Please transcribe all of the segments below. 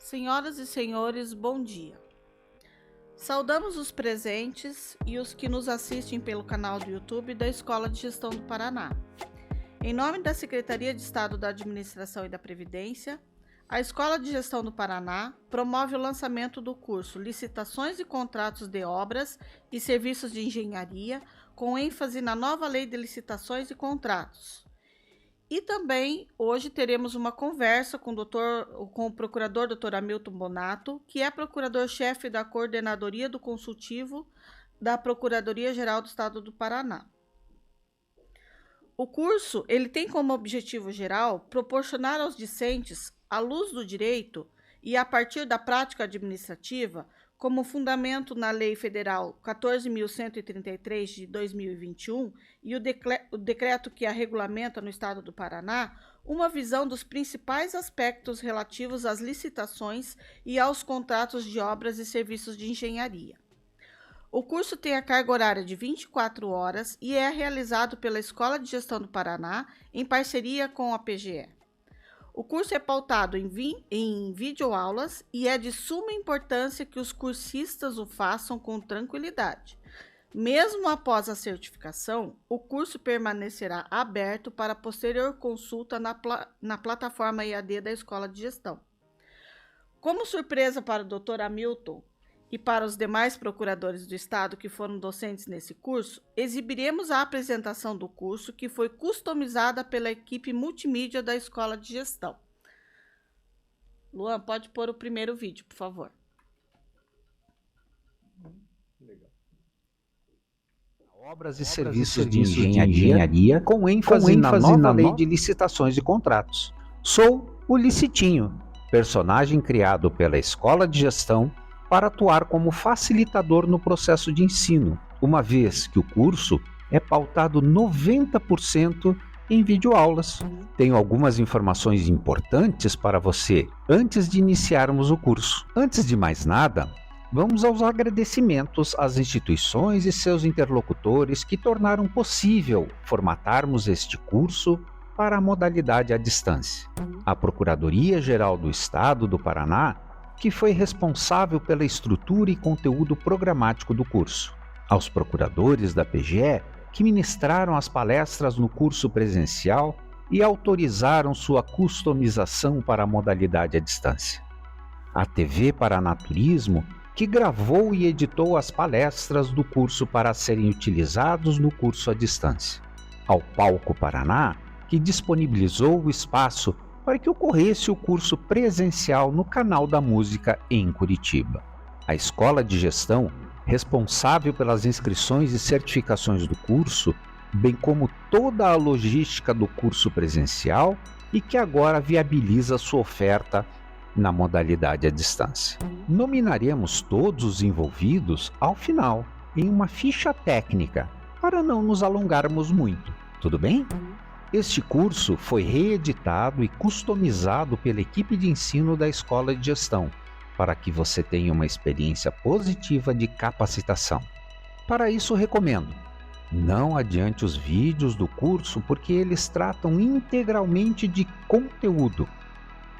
Senhoras e senhores, bom dia. Saudamos os presentes e os que nos assistem pelo canal do YouTube da Escola de Gestão do Paraná. Em nome da Secretaria de Estado da Administração e da Previdência, a Escola de Gestão do Paraná promove o lançamento do curso Licitações e Contratos de Obras e Serviços de Engenharia, com ênfase na nova Lei de Licitações e Contratos. E também hoje teremos uma conversa com o procurador Dr. Hamilton Bonato, que é procurador-chefe da Coordenadoria do Consultivo da Procuradoria-Geral do Estado do Paraná. O curso ele tem como objetivo geral proporcionar aos discentes, à luz do direito e a partir da prática administrativa, como fundamento na Lei Federal 14.133 de 2021 e o decreto que a regulamenta no Estado do Paraná, uma visão dos principais aspectos relativos às licitações e aos contratos de obras e serviços de engenharia. O curso tem a carga horária de 24 horas e é realizado pela Escola de Gestão do Paraná em parceria com a PGE. O curso é pautado em videoaulas e é de suma importância que os cursistas o façam com tranquilidade. Mesmo após a certificação, o curso permanecerá aberto para posterior consulta na plataforma EAD da Escola de Gestão. Como surpresa para o Dr. Hamilton e para os demais procuradores do Estado que foram docentes nesse curso, exibiremos a apresentação do curso, que foi customizada pela equipe multimídia da Escola de Gestão. Luan, pode pôr o primeiro vídeo, por favor. Legal. Obras e serviços de engenharia com ênfase na nova Lei de Licitações e Contratos. Sou o Licitinho, personagem criado pela Escola de Gestão para atuar como facilitador no processo de ensino, uma vez que o curso é pautado 90% em videoaulas. Tenho algumas informações importantes para você antes de iniciarmos o curso. Antes de mais nada, vamos aos agradecimentos às instituições e seus interlocutores que tornaram possível formatarmos este curso para a modalidade à distância. A Procuradoria-Geral do Estado do Paraná, que foi responsável pela estrutura e conteúdo programático do curso. Aos procuradores da PGE, que ministraram as palestras no curso presencial e autorizaram sua customização para a modalidade à distância. A TV Paraná Turismo, que gravou e editou as palestras do curso para serem utilizados no curso à distância. Ao Palco Paraná, que disponibilizou o espaço para que ocorresse o curso presencial no Canal da Música em Curitiba. A Escola de Gestão, responsável pelas inscrições e certificações do curso, bem como toda a logística do curso presencial e que agora viabiliza sua oferta na modalidade à distância. Nominaremos todos os envolvidos ao final, em uma ficha técnica, para não nos alongarmos muito. Tudo bem? Este curso foi reeditado e customizado pela equipe de ensino da Escola de Gestão, para que você tenha uma experiência positiva de capacitação. Para isso, recomendo: não adiante os vídeos do curso, porque eles tratam integralmente de conteúdo.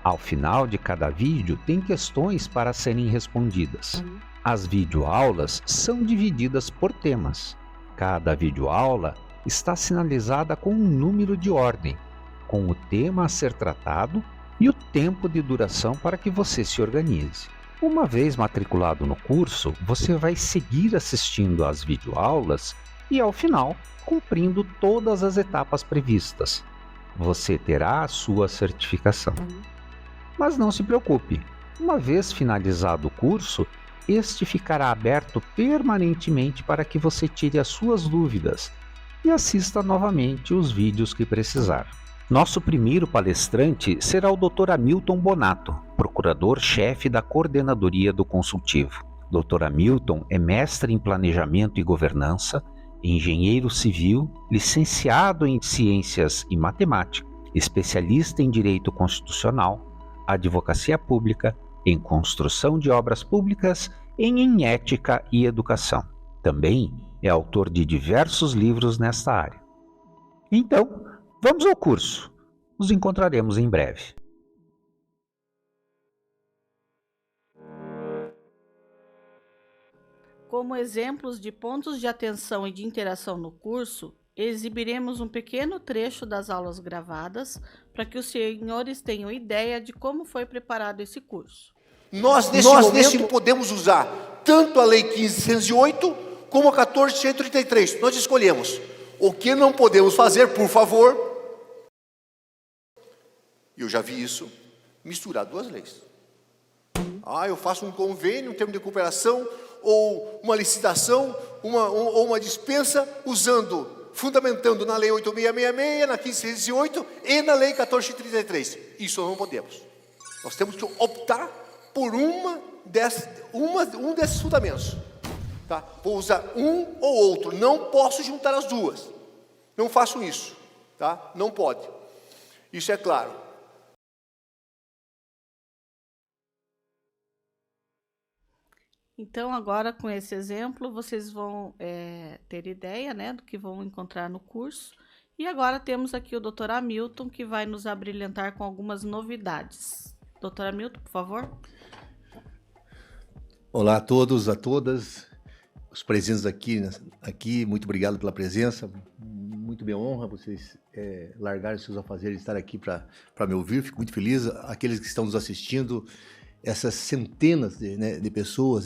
Ao final de cada vídeo, tem questões para serem respondidas. As videoaulas são divididas por temas. Cada videoaula está sinalizada com um número de ordem, com o tema a ser tratado e o tempo de duração para que você se organize. Uma vez matriculado no curso, você vai seguir assistindo às videoaulas e, ao final, cumprindo todas as etapas previstas. Você terá a sua certificação. Mas não se preocupe, uma vez finalizado o curso, este ficará aberto permanentemente para que você tire as suas dúvidas e assista novamente os vídeos que precisar. Nosso primeiro palestrante será o Dr. Hamilton Bonato, procurador-chefe da Coordenadoria do Consultivo. Dr. Hamilton é mestre em Planejamento e Governança, engenheiro civil, licenciado em Ciências e Matemática, especialista em Direito Constitucional, Advocacia Pública, em Construção de Obras Públicas e em Ética e Educação. Também é autor de diversos livros nesta área. Então, vamos ao curso. Nos encontraremos em breve. como exemplos de pontos de atenção e de interação no curso, exibiremos um pequeno trecho das aulas gravadas para que os senhores tenham ideia de como foi preparado esse curso. Nós nesse momento, podemos usar tanto a Lei 1508 como a 1433. Nós escolhemos. O que não podemos fazer, por favor, eu já vi isso, misturar duas leis. Eu faço um convênio, um termo de cooperação, ou uma licitação, ou uma dispensa, fundamentando na Lei 8666, na 1508 e na Lei 1433. Isso nós não podemos. Nós temos que optar por um desses fundamentos. Tá? Vou usar um ou outro, não posso juntar as duas. Não faço isso, tá? Não pode. Isso é claro. Então, agora com esse exemplo, vocês vão ter ideia, né, do que vão encontrar no curso. E agora temos aqui o Dr. Hamilton, que vai nos abrilhantar com algumas novidades. Dr. Hamilton, por favor. Olá a todos, a todas, os presentes aqui, muito obrigado pela presença, muito me honra vocês largarem seus afazeres e estar aqui para me ouvir, fico muito feliz, aqueles que estão nos assistindo, essas centenas de pessoas,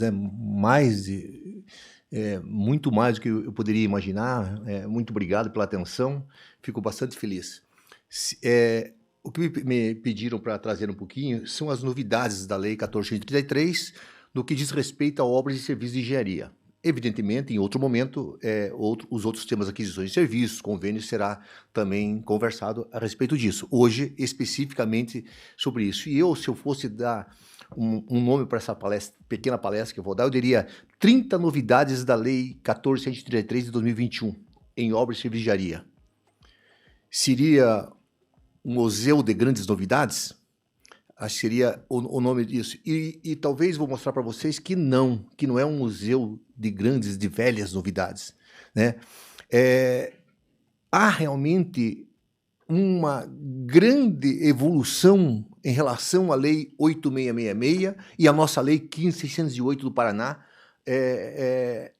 muito mais do que eu poderia imaginar, muito obrigado pela atenção, fico bastante feliz. O que me pediram para trazer um pouquinho são as novidades da Lei 1433, no que diz respeito a obras e serviços de engenharia. Evidentemente, em outro momento, os outros temas, aquisições de serviços, convênios, será também conversado a respeito disso. Hoje, especificamente sobre isso. E se eu fosse dar um nome para essa pequena palestra que eu vou dar, eu diria 30 novidades da Lei 1433 de 2021, em obras e serviços de engenharia. Seria um museu de grandes novidades? Acho que seria o nome disso. E talvez vou mostrar para vocês que não é um museu de velhas novidades, né? Há realmente uma grande evolução em relação à Lei 8666 e à nossa Lei 15608 do Paraná,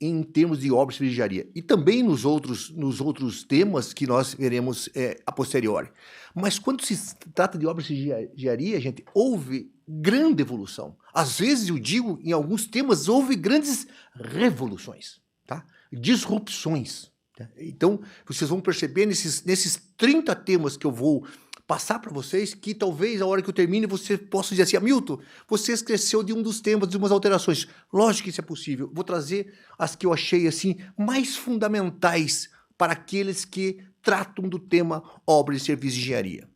em termos de obras de engenharia. E também nos outros temas que nós veremos a posteriori. Mas quando se trata de obras de engenharia, gente, houve grande evolução. Às vezes, eu digo, em alguns temas, houve grandes revoluções, tá? Disrupções. Tá? Então, vocês vão perceber nesses 30 temas que eu vou passar para vocês, que talvez, a hora que eu termine, você possa dizer assim, Hamilton, você esqueceu de um dos temas, de umas alterações. Lógico que isso é possível. Vou trazer as que eu achei assim mais fundamentais para aqueles que tratam do tema obras e serviços de engenharia.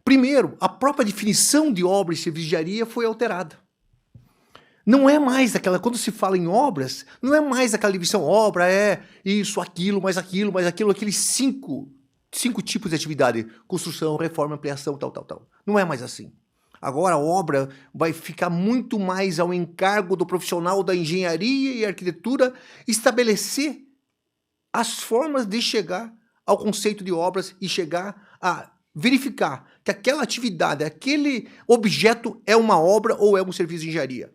Primeiro, a própria definição de obra e serviço de engenharia foi alterada. Não é mais aquela, quando se fala em obras, não é mais aquela divisão, obra isso, aquilo, mais aquilo, aqueles cinco tipos de atividade, construção, reforma, ampliação, tal. Não é mais assim. Agora a obra vai ficar muito mais ao encargo do profissional da engenharia e arquitetura estabelecer as formas de chegar ao conceito de obras e chegar a verificar que aquela atividade, aquele objeto é uma obra ou é um serviço de engenharia.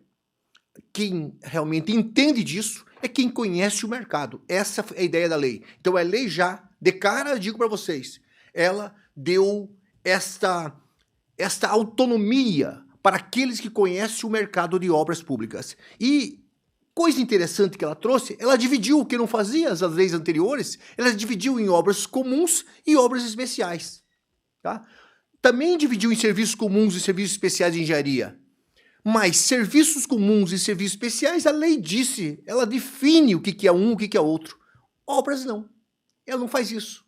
Quem realmente entende disso é quem conhece o mercado. Essa é a ideia da lei. Então a lei já, de cara, eu digo para vocês, ela deu esta autonomia para aqueles que conhecem o mercado de obras públicas. E coisa interessante que ela trouxe, ela dividiu o que não fazia as leis anteriores, ela dividiu em obras comuns e obras especiais. Tá? Também dividiu em serviços comuns e serviços especiais de engenharia. Mas serviços comuns e serviços especiais, a lei disse, ela define o que é um, o que é outro. Obras não. Ela não faz isso.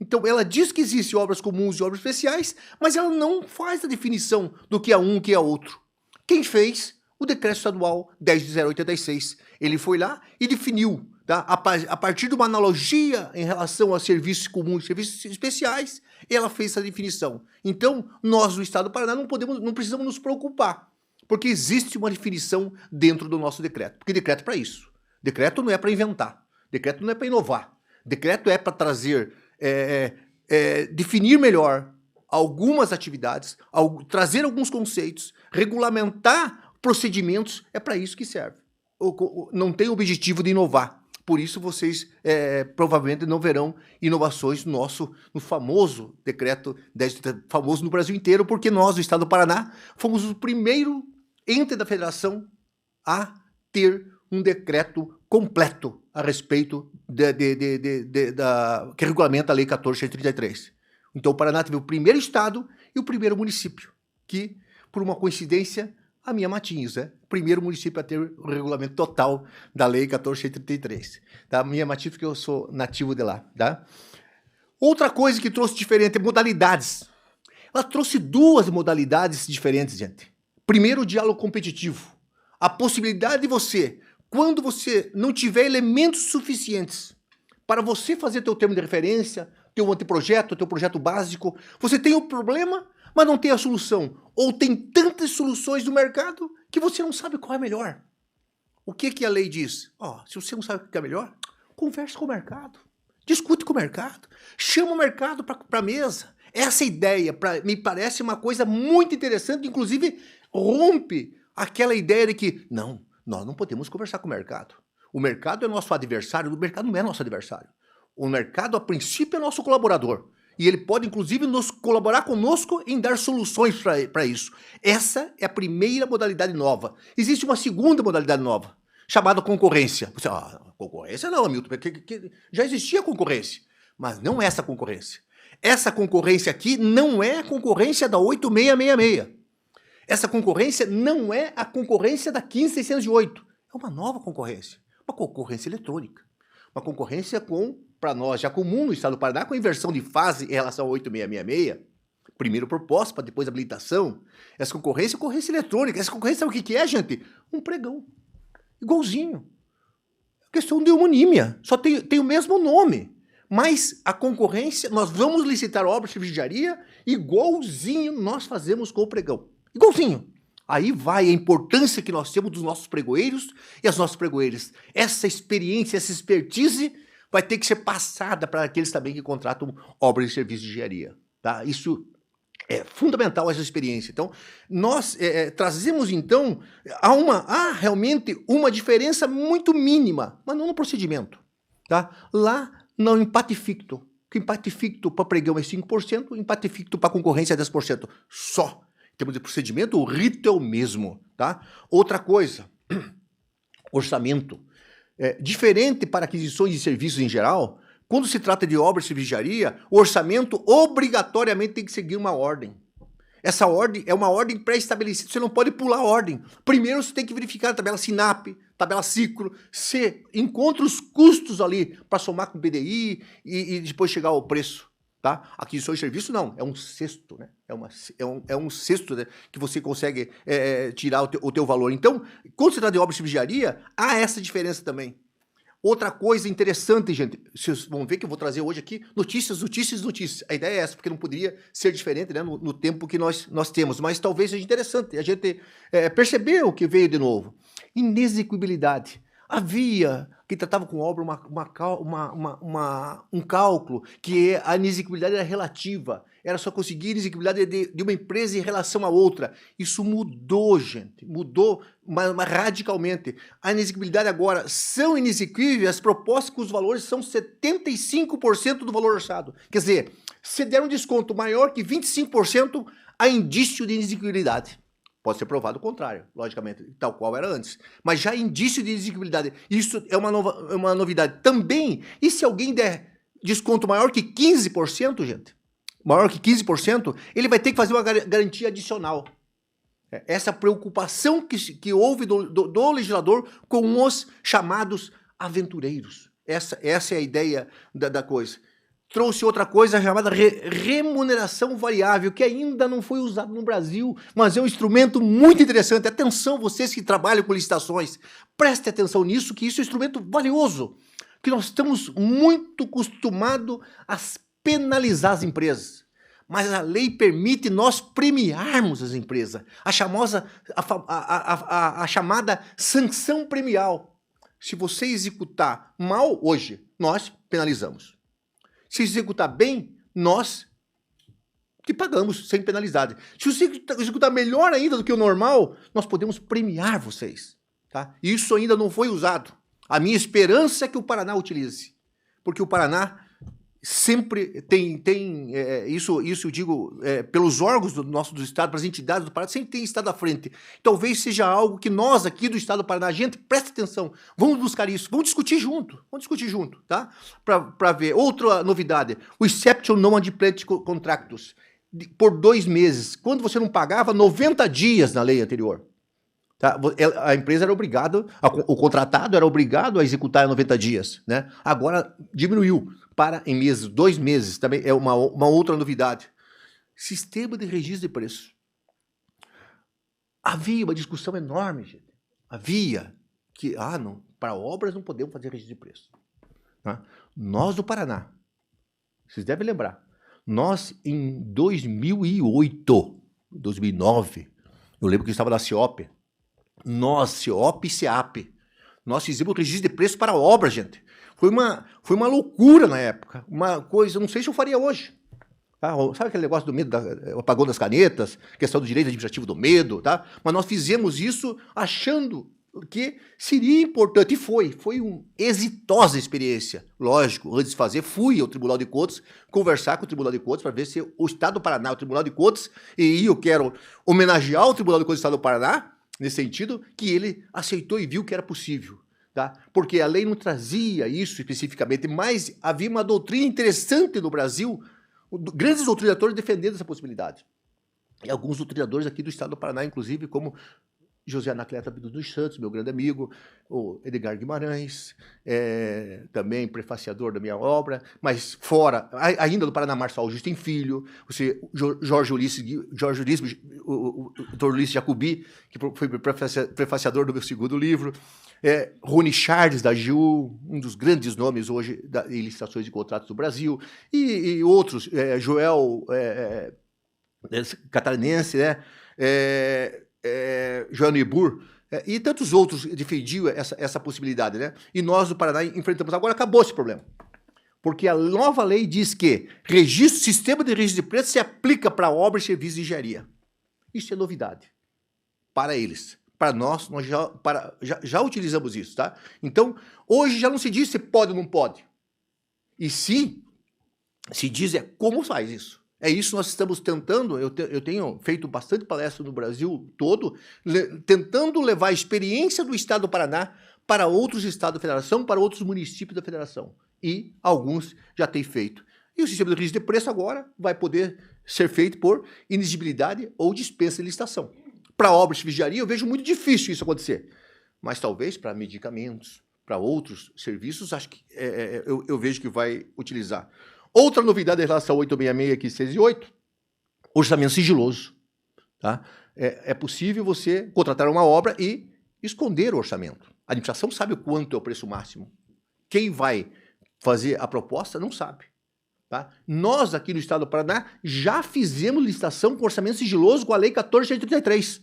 Então, ela diz que existem obras comuns e obras especiais, mas ela não faz a definição do que é um e o que é outro. Quem fez? O Decreto Estadual 10.086. Ele foi lá e definiu, tá? A partir de uma analogia em relação a serviços comuns e serviços especiais, ela fez essa definição. Então, nós, no Estado do Paraná, não precisamos nos preocupar, porque existe uma definição dentro do nosso decreto. Porque decreto é para isso. Decreto não é para inventar. Decreto não é para inovar. Decreto é para trazer, definir melhor algumas atividades, trazer alguns conceitos, regulamentar procedimentos, é para isso que serve. não tem o objetivo de inovar. Por isso vocês provavelmente não verão inovações no famoso decreto 1080, famoso no Brasil inteiro, porque nós, do estado do Paraná, fomos o primeiro ente da federação a ter um decreto completo a respeito que regulamenta a Lei 14.133. Então o Paraná teve o primeiro estado e o primeiro município, que, por uma coincidência, a minha Matinhos, primeiro município a ter o regulamento total da Lei 14.133. Tá? Minha Matinhos, porque eu sou nativo de lá. Tá? Outra coisa que trouxe diferente é modalidades. Ela trouxe 2 modalidades diferentes, gente. Primeiro, o diálogo competitivo. A possibilidade de você, quando você não tiver elementos suficientes para você fazer teu termo de referência, teu anteprojeto, teu projeto básico, você tem o problema, mas não tem a solução. Ou tem tantas soluções no mercado que você não sabe qual é melhor. O que a lei diz? Se você não sabe o que é melhor, converse com o mercado. Discute com o mercado. Chama o mercado para a mesa. Essa ideia me parece uma coisa muito interessante, inclusive rompe aquela ideia de que, não, nós não podemos conversar com o mercado. O mercado é nosso adversário, o mercado não é nosso adversário. O mercado, a princípio, é nosso colaborador. E ele pode, inclusive, colaborar conosco em dar soluções para isso. Essa é a primeira modalidade nova. Existe uma segunda modalidade nova, chamada concorrência. Você, concorrência não, Hamilton, porque já existia concorrência. Mas não essa concorrência. Essa concorrência aqui não é a concorrência da 8666. Essa concorrência não é a concorrência da 15.608. É uma nova concorrência. Uma concorrência eletrônica. Uma concorrência para nós, já comum no estado do Paraná, com inversão de fase em relação ao 8666. Primeiro proposta, para depois habilitação. Essa concorrência é concorrência eletrônica. Essa concorrência sabe o que é, gente? Um pregão. Igualzinho. Questão de homonímia. Só tem o mesmo nome. Mas a concorrência, nós vamos licitar obras de vigiaria igualzinho nós fazemos com o pregão. Igualzinho. Aí vai a importância que nós temos dos nossos pregoeiros e as nossas pregoeiras. Essa experiência, essa expertise vai ter que ser passada para aqueles também que contratam obras de serviço de engenharia. Tá? Isso é fundamental, essa experiência. Então, nós trazemos, então, há realmente uma diferença muito mínima, mas não no procedimento. Tá? Lá, no empate ficto. O empate ficto para pregão é 5%, o empate ficto para concorrência é 10%. Só. Em termos de procedimento, o rito é o mesmo. Tá? Outra coisa, orçamento. Diferente para aquisições de serviços em geral, quando se trata de obras de vigiaria, o orçamento obrigatoriamente tem que seguir uma ordem. Essa ordem é uma ordem pré-estabelecida, você não pode pular a ordem. Primeiro você tem que verificar a tabela SINAP, tabela Ciclo, se encontra os custos ali para somar com o PDI e depois chegar ao preço. Tá? Aquisição de serviço não, é um cesto, né? É um cesto, né, que você consegue tirar o teu valor. Então, quando se trata de obras de vigiaria, há essa diferença também. Outra coisa interessante, gente, vocês vão ver que eu vou trazer hoje aqui notícias. A ideia é essa, porque não poderia ser diferente, né, no tempo que nós temos, mas talvez seja interessante a gente perceber o que veio de novo. Inexequibilidade. Havia, que tratava com obra, um cálculo que a inexequibilidade era relativa, era só conseguir a inexequibilidade de uma empresa em relação a outra. Isso mudou, gente, mudou mas radicalmente. A inexequibilidade agora são inexequíveis as propostas que os valores são 75% do valor orçado. Quer dizer, se der um desconto maior que 25%, há indício de inexequibilidade. Pode ser provado o contrário, logicamente, tal qual era antes. Mas já indício de exigibilidade. Isso é uma novidade. Também, e se alguém der desconto maior que 15%, gente? Maior que 15%, ele vai ter que fazer uma garantia adicional. Essa preocupação que houve do legislador com os chamados aventureiros. Essa é a ideia da coisa. Trouxe outra coisa chamada remuneração variável, que ainda não foi usado no Brasil, mas é um instrumento muito interessante. Atenção, vocês que trabalham com licitações, prestem atenção nisso, que isso é um instrumento valioso, que nós estamos muito acostumados a penalizar as empresas. Mas a lei permite nós premiarmos as empresas, a chamada sanção premial. Se você executar mal hoje, nós penalizamos. Se executar bem, nós te pagamos sem penalidade. Se você executar melhor ainda do que o normal, nós podemos premiar vocês. Tá? Isso ainda não foi usado. A minha esperança é que o Paraná utilize, porque o Paraná sempre tem isso eu digo pelos órgãos do Estado, pelas entidades do Paraná, sempre tem estado à frente. Talvez seja algo que nós aqui do Estado do Paraná, gente, presta atenção, vamos buscar isso, vamos discutir junto, tá? Para ver. Outra novidade, o Exception Non-Adiplant Contractus, por 2 meses, quando você não pagava 90 dias na lei anterior. Tá? A empresa era obrigada, o contratado era obrigado a executar em 90 dias, né? Agora diminuiu para em meses, 2 meses, também é uma outra novidade. Sistema de registro de preço. Havia uma discussão enorme, gente. Havia que, não, para obras não podemos fazer registro de preço. Tá? Nós do Paraná, vocês devem lembrar, nós em 2008, 2009, eu lembro que eu estava na CIOP, nós, CIOP e CEAP, nós fizemos o registro de preço para obra, gente. Foi uma loucura na época, uma coisa, não sei se eu faria hoje. Tá? Sabe aquele negócio do medo, o apagão das canetas, questão do direito administrativo do medo, tá? Mas nós fizemos isso achando que seria importante, e foi uma exitosa experiência. Lógico, antes de fazer, fui ao Tribunal de Contas, conversar com o Tribunal de Contas para ver se o Estado do Paraná, o Tribunal de Contas, e eu quero homenagear o Tribunal de Contas do Estado do Paraná, nesse sentido, que ele aceitou e viu que era possível. Tá? Porque a lei não trazia isso especificamente, mas havia uma doutrina interessante no Brasil, grandes doutrinadores defendendo essa possibilidade. E alguns doutrinadores aqui do Estado do Paraná, inclusive, como José Anacleto dos Santos, meu grande amigo, o Edgar Guimarães, também prefaciador da minha obra, mas fora, ainda do Paraná, Marçal Justin Filho, Jorge Ulisses, o Dr. Ulisses Jacobi, que foi prefaciador do meu 2º livro, Rony Charles, da GIU, um dos grandes nomes hoje em licitações de contratos do Brasil, e outros, Joel catarinense, né? João Nibur, e tantos outros defendiam essa possibilidade, né? E nós do Paraná enfrentamos. Agora acabou esse problema. Porque a nova lei diz que sistema de registro de preços se aplica para obras e serviços de engenharia. Isso é novidade para eles. Para nós já utilizamos isso, tá? Então, hoje já não se diz se pode ou não pode. E se diz como faz isso. É isso que nós estamos tentando, eu tenho feito bastante palestra no Brasil todo, tentando levar a experiência do Estado do Paraná para outros estados da federação, para outros municípios da federação. E alguns já têm feito. E o sistema de registro de preço agora vai poder ser feito por inexigibilidade ou dispensa de licitação. Para obras de engenharia eu vejo muito difícil isso acontecer, mas talvez para medicamentos, para outros serviços, acho que eu vejo que vai utilizar. Outra novidade em relação ao 866 aqui, 608, orçamento sigiloso. Tá? É possível você contratar uma obra e esconder o orçamento. A administração sabe o quanto é o preço máximo. Quem vai fazer a proposta não sabe. Tá? Nós, aqui no Estado do Paraná, já fizemos licitação com orçamento sigiloso com a Lei 14.133,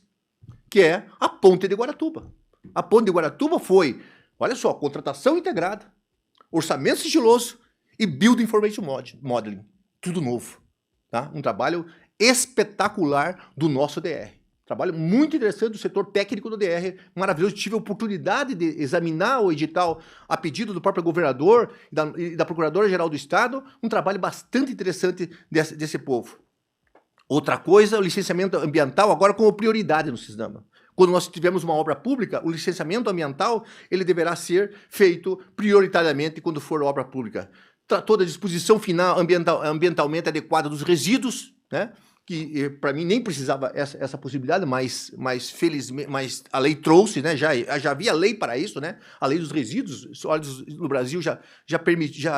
que é a Ponte de Guaratuba. A Ponte de Guaratuba foi, olha só, contratação integrada, orçamento sigiloso, e Build Information Modeling, tudo novo. Tá? Um trabalho espetacular do nosso DR. Trabalho muito interessante do setor técnico do DR, maravilhoso. Tive a oportunidade de examinar o edital a pedido do próprio governador e da Procuradora-Geral do Estado, um trabalho bastante interessante desse povo. Outra coisa, o licenciamento ambiental agora como prioridade no sistema. Quando nós tivermos uma obra pública, o licenciamento ambiental ele deverá ser feito prioritariamente quando for obra pública. Toda a disposição final ambientalmente adequada dos resíduos, né? Que para mim nem precisava essa possibilidade, mas felizmente, mas a lei trouxe, né? Já havia lei para isso, né? A lei dos resíduos sólidos no Brasil já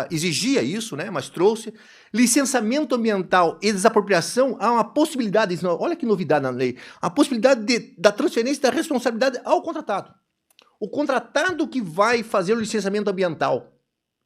exigia isso, né? Mas trouxe licenciamento ambiental e desapropriação. Há uma possibilidade, olha que novidade na lei, a possibilidade da transferência da responsabilidade ao contratado. O contratado que vai fazer o licenciamento ambiental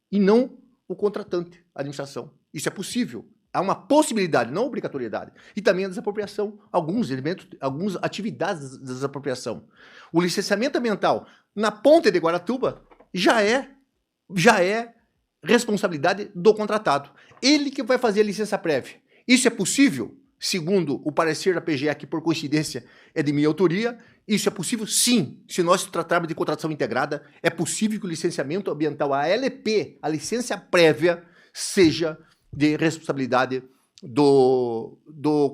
e não o contratante, a administração. Isso é possível. Há uma possibilidade, não obrigatoriedade. E também a desapropriação, alguns elementos, algumas atividades da desapropriação. O licenciamento ambiental na Ponte de Guaratuba já é responsabilidade do contratado. Ele que vai fazer a licença prévia. Isso é possível, segundo o parecer da PGE, que por coincidência é de minha autoria, Isso é possível? Sim. Se nós tratarmos de contratação integrada, é possível que o licenciamento ambiental, a LP, a licença prévia, seja de responsabilidade do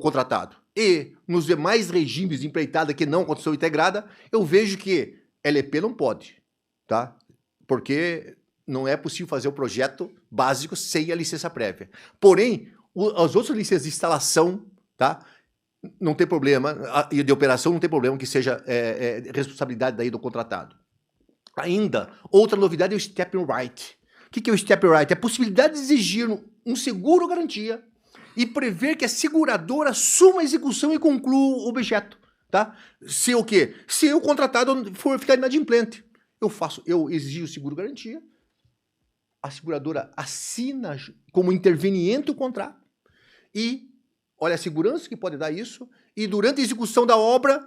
contratado. E nos demais regimes de empreitada que não contratação integrada, eu vejo que LP não pode, tá? Porque não é possível fazer o projeto básico sem a licença prévia. Porém, as outras licenças de instalação, tá? Não tem problema, e de operação não tem problema que seja responsabilidade daí do contratado. Ainda, outra novidade é o step right. O que é o step right? É a possibilidade de exigir um seguro garantia e prever que a seguradora assuma a execução e conclua o objeto, tá? Se o quê? Se o contratado for ficar inadimplente, eu exijo o seguro garantia, a seguradora assina como interveniente o contrato e olha a segurança que pode dar isso, e durante a execução da obra,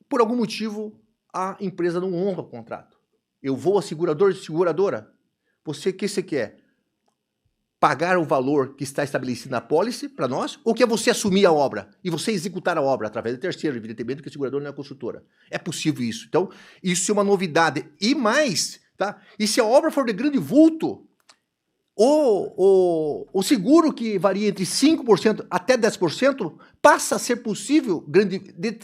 por algum motivo, a empresa não honra o contrato. Eu vou a seguradora, o que você quer? Pagar o valor que está estabelecido na apólice para nós, ou quer você assumir a obra e você executar a obra através de terceiro, evidentemente, porque a seguradora não é a construtora. É possível isso. Então, isso é uma novidade. E mais, tá? E se a obra for de grande vulto, o seguro que varia entre 5% até 10% passa a ser possível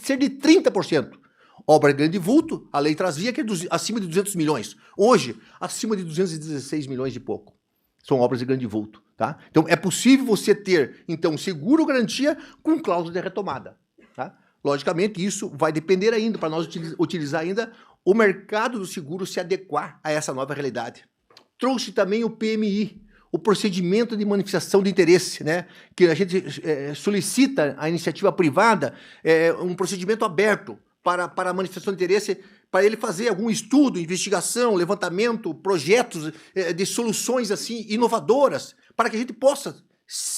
ser de 30%. Obra de grande vulto, a lei trazia que é acima de 200 milhões. Hoje, acima de 216 milhões e pouco. São obras de grande vulto, tá? Então, é possível você ter, então, seguro garantia com cláusula de retomada, tá? Logicamente, isso vai depender ainda, para nós utilizar ainda o mercado do seguro se adequar a essa nova realidade. Trouxe também o PMI, o procedimento de manifestação de interesse, né? Que a gente solicita à iniciativa privada um procedimento aberto para a manifestação de interesse, para ele fazer algum estudo, investigação, levantamento, projetos de soluções assim inovadoras, para que a gente possa,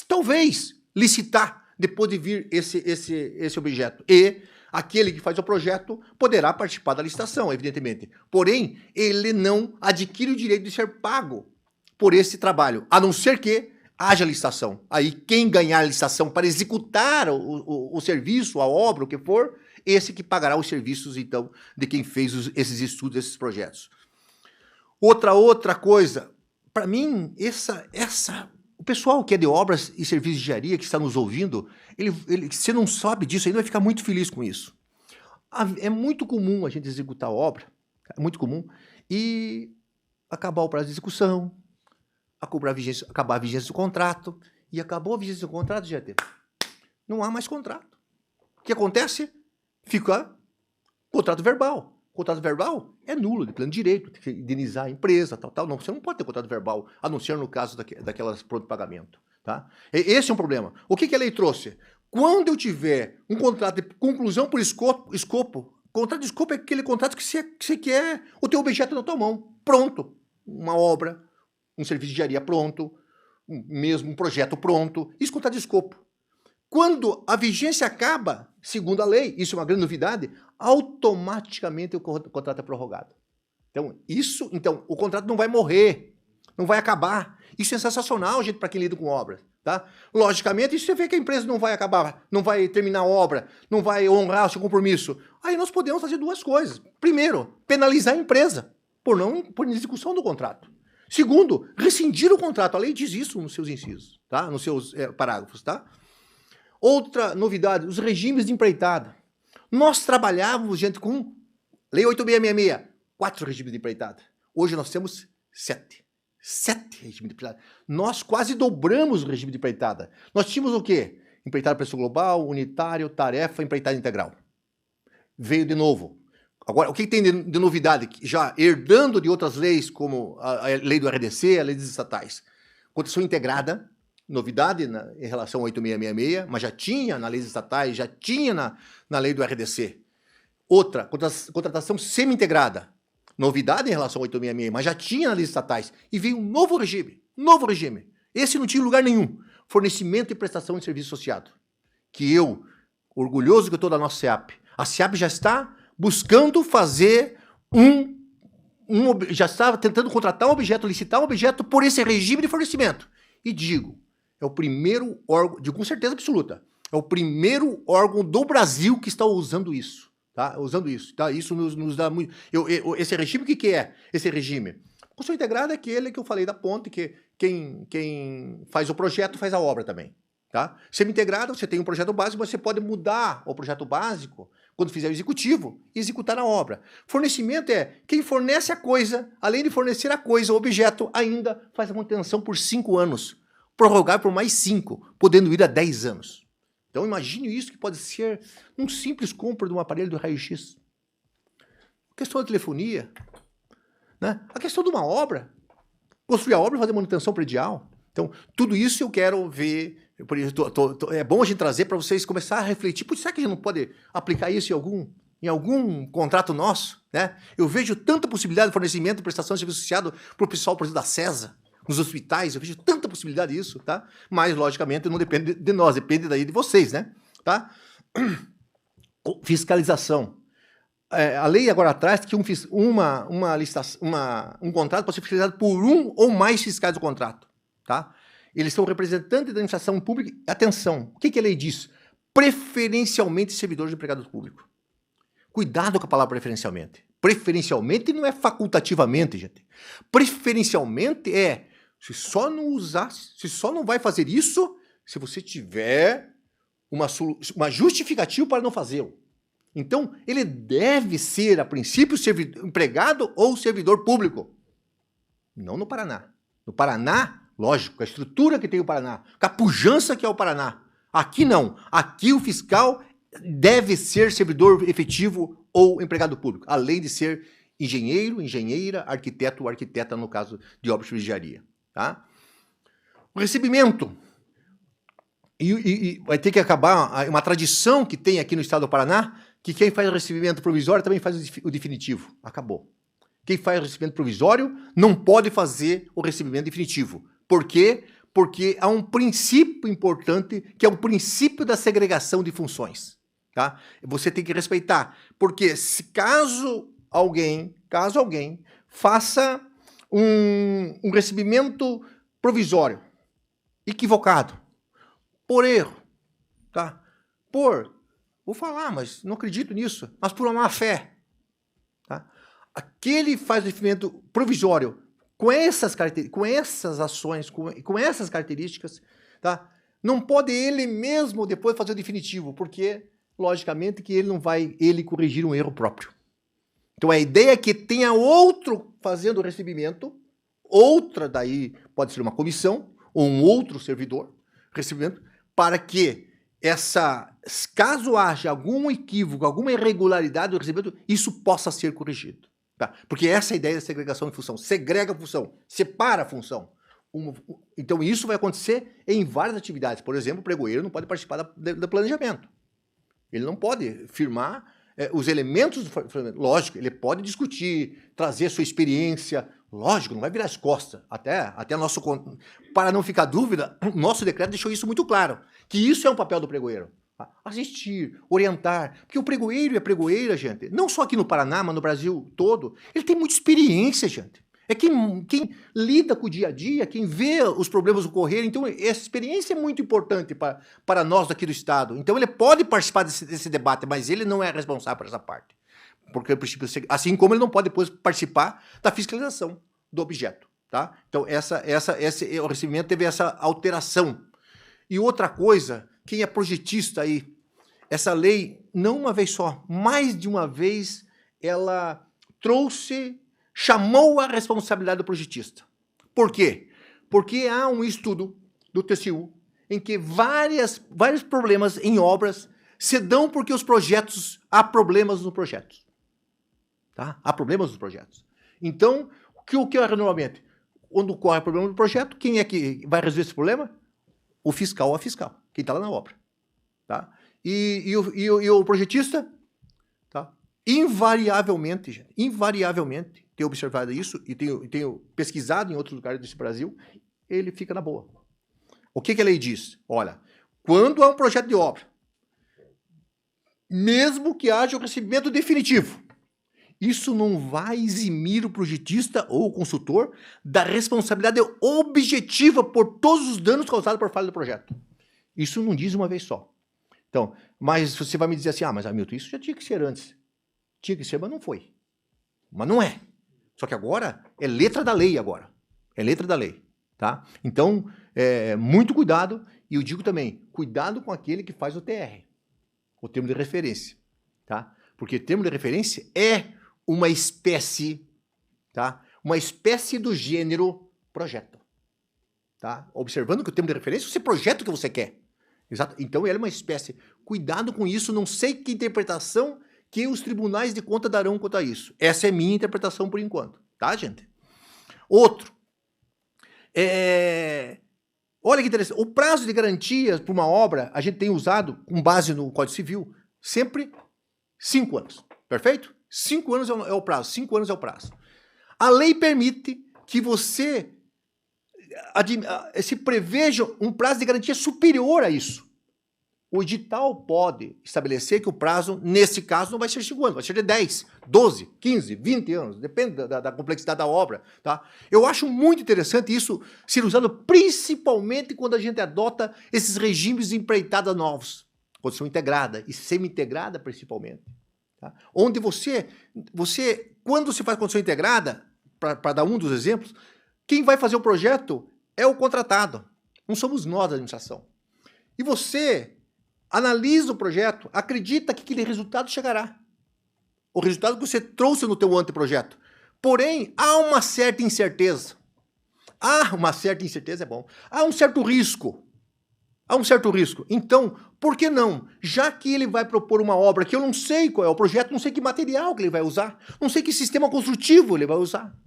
talvez, licitar depois de vir esse objeto. E aquele que faz o projeto poderá participar da licitação, evidentemente. Porém, ele não adquire o direito de ser pago por esse trabalho, a não ser que haja licitação. Aí, quem ganhar a licitação para executar o serviço, a obra, o que for, esse que pagará os serviços, então, de quem fez esses estudos, esses projetos. Outra coisa, para mim, o pessoal que é de obras e serviços de engenharia, que está nos ouvindo, se não sabe disso, ele vai ficar muito feliz com isso. É muito comum a gente executar a obra, é muito comum, e acabar o prazo de execução, acabar a vigência do contrato, e acabou a vigência do contrato, GT, não há mais contrato. O que acontece? Fica contrato verbal. Contrato verbal é nulo, de pleno direito, tem que indenizar a empresa, tal. Não, você não pode ter contrato verbal, a não ser no caso daquelas pronto pagamento. Tá? Esse é um problema. O que a lei trouxe? Quando eu tiver um contrato de conclusão por escopo, contrato de escopo é aquele contrato que você quer o teu objeto na tua mão, pronto. Uma obra, um serviço de engenharia pronto, mesmo um projeto pronto, isso é contrato de escopo. Quando a vigência acaba, segundo a lei, isso é uma grande novidade, automaticamente o contrato é prorrogado. Então, o contrato não vai morrer, não vai acabar. Isso é sensacional, gente, para quem lida com obras. Tá? Logicamente, se você vê que a empresa não vai acabar, não vai terminar a obra, não vai honrar o seu compromisso, aí nós podemos fazer duas coisas. Primeiro, penalizar a empresa por execução do contrato. Segundo, rescindir o contrato. A lei diz isso nos seus incisos, tá? Nos seus parágrafos, tá? Outra novidade, os regimes de empreitada. Nós trabalhávamos, gente, com Lei 8666, 4 regimes de empreitada. Hoje nós temos 7. 7 regimes de empreitada. Nós quase dobramos o regime de empreitada. Nós tínhamos o quê? Empreitada preço global, unitário, tarefa, empreitada integral. Veio de novo. Agora, o que tem de novidade? Já herdando de outras leis, como a lei do RDC, a lei dos estatais. Contratação integrada, novidade em relação ao 8666, mas já tinha na lei dos estatais, já tinha na lei do RDC. Outra, contratação semi-integrada. Novidade em relação ao 8666, mas já tinha na lei dos estatais. E veio um novo regime. Novo regime. Esse não tinha lugar nenhum. Fornecimento e prestação de serviço associado. Que eu, orgulhoso que eu estou da nossa SEAP, a SEAP já está buscando fazer já estava tentando contratar um objeto, licitar um objeto por esse regime de fornecimento. E digo, é o primeiro órgão, com certeza absoluta, é o primeiro órgão do Brasil que está usando isso. Tá? tá? Usando isso, tá? Isso nos dá muito... esse regime, o que é esse regime? Construção integrada é aquele que eu falei da ponte, que quem faz o projeto faz a obra também, tá? Semi-integrada, você tem um projeto básico, mas você pode mudar o projeto básico quando fizer o executivo e executar a obra. Fornecimento é quem fornece a coisa, além de fornecer a coisa, o objeto, ainda faz a manutenção por 5 anos, prorrogar por mais 5, podendo ir a 10 anos. Então imagine isso que pode ser um simples compra de um aparelho do raio-x. A questão da telefonia, né? A questão de uma obra, construir a obra e fazer manutenção predial. Então, tudo isso eu quero ver. Por isso, é bom a gente trazer para vocês começar a refletir. Putz, será que a gente não pode aplicar isso em algum contrato nosso? Né? Eu vejo tanta possibilidade de fornecimento e prestação de serviço associado para o pessoal, por exemplo, da CESA, nos hospitais. Eu vejo tanta possibilidade disso, tá? Mas, logicamente, não depende de nós, depende daí de vocês, né? Tá? Fiscalização. A lei agora traz que um contrato pode ser fiscalizado por um ou mais fiscais do contrato. Tá? Eles são representantes da administração pública. Atenção, o que a lei diz? Preferencialmente servidores de empregados públicos. Cuidado com a palavra preferencialmente. Preferencialmente não é facultativamente, gente. Preferencialmente é se só não vai fazer isso se você tiver uma justificativa para não fazê-lo. Então, ele deve ser, a princípio, empregado ou servidor público. Não no Paraná. No Paraná, lógico, a estrutura que tem o Paraná, a pujança que é o Paraná. Aqui não. Aqui o fiscal deve ser servidor efetivo ou empregado público, além de ser engenheiro, engenheira, arquiteto ou arquiteta, no caso de obras de engenharia. Tá? O recebimento. E vai ter que acabar uma tradição que tem aqui no estado do Paraná, que quem faz o recebimento provisório também faz o definitivo. Acabou. Quem faz o recebimento provisório não pode fazer o recebimento definitivo. Por quê? Porque há um princípio importante, que é o princípio da segregação de funções. Tá? Você tem que respeitar. Porque caso alguém faça um recebimento provisório equivocado, por erro, tá? Vou falar, mas não acredito nisso, mas por uma má fé, tá? Aquele faz o recebimento provisório com essas ações, com essas características, tá? Não pode ele mesmo depois fazer o definitivo, porque, logicamente, que ele corrigir um erro próprio. Então, a ideia é que tenha outro fazendo o recebimento, outra daí pode ser uma comissão, ou um outro servidor, recebimento, para que caso haja algum equívoco, alguma irregularidade do recebimento, isso possa ser corrigido. Tá? Porque essa é a ideia da segregação de função. Segrega a função, separa a função. Então, isso vai acontecer em várias atividades. Por exemplo, o pregoeiro não pode participar do planejamento. Ele não pode firmar os elementos do planejamento. Lógico, ele pode discutir, trazer sua experiência. Lógico, não vai virar as costas. Até nosso... Para não ficar dúvida, o nosso decreto deixou isso muito claro. Que isso é um papel do pregoeiro. Assistir, orientar. Porque o pregoeiro e a pregoeira, gente, não só aqui no Paraná, mas no Brasil todo, ele tem muita experiência, gente. É quem lida com o dia a dia, quem vê os problemas ocorrerem. Então, essa experiência é muito importante para nós daqui do Estado. Então, ele pode participar desse debate, mas ele não é responsável por essa parte. Porque, assim como ele não pode depois participar da fiscalização do objeto. Tá? Então, o recebimento teve essa alteração. E outra coisa, quem é projetista aí, essa lei, não uma vez só, mais de uma vez, ela chamou a responsabilidade do projetista. Por quê? Porque há um estudo do TCU em que vários problemas em obras se dão porque há problemas nos projetos. Tá? Há problemas nos projetos. Então, o que ocorre normalmente? Quando ocorre problema no projeto, quem é que vai resolver esse problema? O fiscal ou a fiscal, quem está lá na obra. Tá? E o projetista, tá? Invariavelmente, tenho observado isso e tenho pesquisado em outros lugares desse Brasil, ele fica na boa. O que a lei diz? Olha, quando há um projeto de obra, mesmo que haja o recebimento definitivo, isso não vai eximir o projetista ou o consultor da responsabilidade objetiva por todos os danos causados por falha do projeto. Isso não diz uma vez só. Então, mas você vai me dizer assim, mas Hamilton, isso já tinha que ser antes. Tinha que ser, mas não foi. Mas não é. Só que agora é letra da lei agora. É letra da lei, tá? Então, muito cuidado. E eu digo também, cuidado com aquele que faz o TR, o termo de referência, tá? Porque termo de referência é uma espécie, tá? Uma espécie do gênero projeto, tá? Observando que o termo de referência, você projeta o que você quer. Exato? Então, ele é uma espécie. Cuidado com isso, não sei que interpretação que os tribunais de conta darão quanto a isso. Essa é minha interpretação por enquanto, tá, gente? Outro. Olha que interessante. O prazo de garantia para uma obra, a gente tem usado, com base no Código Civil, sempre 5 anos. Perfeito? 5 anos é o prazo. 5 anos é o prazo. A lei permite que você se preveja um prazo de garantia superior a isso. O edital pode estabelecer que o prazo, nesse caso, não vai ser 5 anos, vai ser de 10, 12, 15, 20 anos, depende da complexidade da obra. Tá? Eu acho muito interessante isso ser usado principalmente quando a gente adota esses regimes de empreitada novos, condição integrada e semi-integrada principalmente. Tá? Onde você, quando se faz condição integrada, para dar um dos exemplos, quem vai fazer o projeto é o contratado, não somos nós da administração. E você analisa o projeto, acredita que aquele resultado chegará. O resultado que você trouxe no teu anteprojeto. Porém, há uma certa incerteza. Uma certa incerteza é bom. Há um certo risco. Então, por que não? Já que ele vai propor uma obra que eu não sei qual é o projeto, não sei que material que ele vai usar, não sei que sistema construtivo ele vai usar,